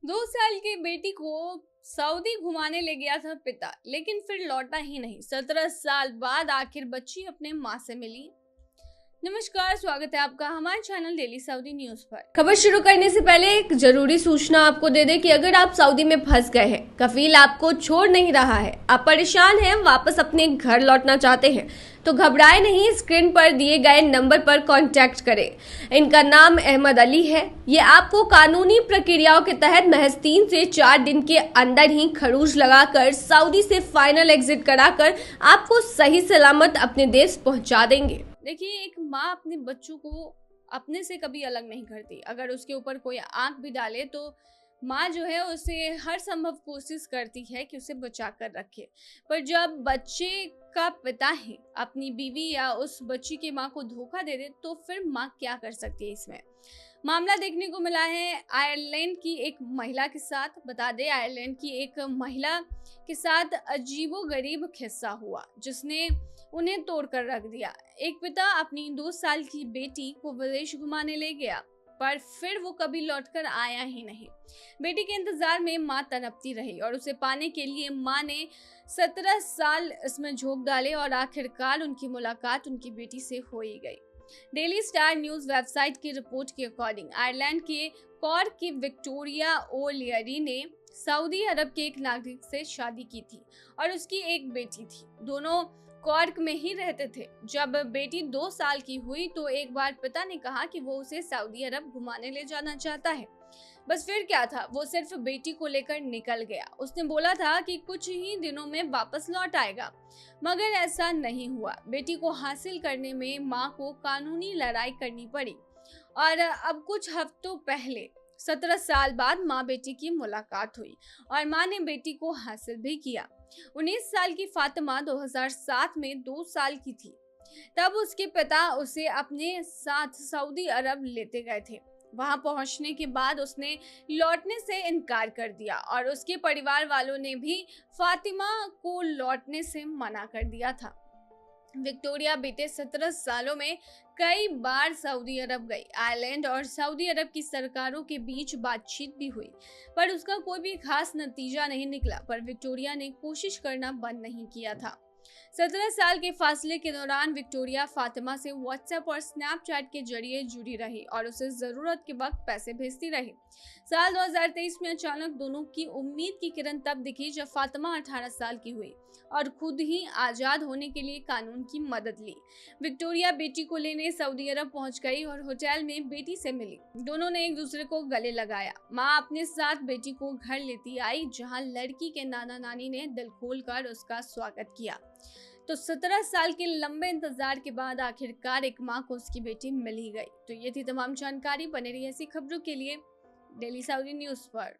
2 साल की बेटी को सऊदी घुमाने ले गया था पिता, लेकिन फिर लौटा ही नहीं। 17 साल बाद आखिर बच्ची अपने माँ से मिली। नमस्कार, स्वागत है आपका हमारे चैनल डेली सऊदी न्यूज पर। खबर शुरू करने से पहले एक जरूरी सूचना आपको दे दें कि अगर आप सऊदी में फंस गए हैं, कफील आपको छोड़ नहीं रहा है, आप परेशान हैं, वापस अपने घर लौटना चाहते हैं, तो घबराए नहीं। स्क्रीन पर दिए गए नंबर पर कांटेक्ट करें। इनका नाम अहमद अली है। ये आपको कानूनी प्रक्रियाओं के तहत महज 3 से 4 दिन के अंदर ही खरूज लगाकर सऊदी से फाइनल एग्जिट कराकर आपको सही सलामत अपने देश पहुंचा देंगे। देखिए, एक माँ अपने बच्चों को अपने से कभी अलग नहीं करती। अगर उसके ऊपर कोई आंख भी डाले तो माँ जो है उसे हर संभव कोशिश करती है कि उसे बचा कर रखे। पर जब बच्चे का पिता ही अपनी बीवी या उस बच्ची की माँ को धोखा दे दे तो फिर माँ क्या कर सकती है। इसमें मामला देखने को मिला है आयरलैंड की एक महिला के साथ। बता दें, आयरलैंड की एक महिला के साथ अजीबोगरीब किस्सा हुआ जिसने उन्हें तोड़कर रख दिया। एक पिता अपनी 2 साल की बेटी को विदेश घुमाने ले गया, पर फिर वो कभी लौटकर आया ही नहीं। बेटी के इंतजार में माँ तड़पती रही और उसे पाने के लिए माँ ने 17 साल इसमें झोंक डाले और आखिरकार उनकी मुलाकात उनकी बेटी से हो ही गई। डेली स्टार न्यूज वेबसाइट की रिपोर्ट के अकॉर्डिंग आयरलैंड के कॉर्क की विक्टोरिया ओलियरी ने सऊदी अरब के एक नागरिक से शादी की थी और उसकी एक बेटी थी। दोनों कॉर्क में ही रहते थे। जब बेटी 2 साल की हुई तो एक बार पिता ने कहा कि वो उसे सऊदी अरब घुमाने ले जाना चाहता है। बस फिर क्या था, वो सिर्फ बेटी को लेकर निकल गया। उसने बोला था कि कुछ ही दिनों में वापस लौट आएगा, मगर ऐसा नहीं हुआ। बेटी को हासिल करने में माँ को कानूनी लड़ाई करनी पड़ी और अब कुछ हफ्तों पहले 17 साल बाद माँ बेटी की मुलाकात हुई और माँ ने बेटी को हासिल भी किया। 19 साल की फातिमा 2007 में 2 साल की थी। तब उसके पिता उसे अपने साथ सऊदी अरब लेते गए थे। वहां पहुंचने के बाद उसने लौटने से इनकार कर दिया और उसके परिवार वालों ने भी फातिमा को लौटने से मना कर दिया था। विक्टोरिया बीते 17 सालों में कई बार सऊदी अरब गई। आयरलैंड और सऊदी अरब की सरकारों के बीच बातचीत भी हुई, पर उसका कोई भी खास नतीजा नहीं निकला। पर विक्टोरिया ने कोशिश करना बंद नहीं किया था। 17 साल के फासले के दौरान विक्टोरिया फातिमा से व्हाट्सएप और स्नैपचैट के जरिए जुड़ी रही और उसे जरूरत के वक्त पैसे भेजती रही। साल 2023 में अचानक दोनों की उम्मीद की किरण तब दिखी जब फातिमा 18 साल की हुई और खुद ही आजाद होने के लिए कानून की मदद ली। विक्टोरिया बेटी को लेने सऊदी अरब पहुंच गई और होटल में बेटी से मिली। दोनों ने एक दूसरे को गले लगाया। माँ अपने साथ बेटी को घर लेती आई, जहां लड़की के नाना नानी ने दिल खोलकर उसका स्वागत किया। तो 17 साल के लंबे इंतजार के बाद आखिरकार एक माँ को उसकी बेटी मिल ही गई। तो ये थी तमाम जानकारी। बने रही ऐसी खबरों के लिए डेली सऊदी न्यूज पर।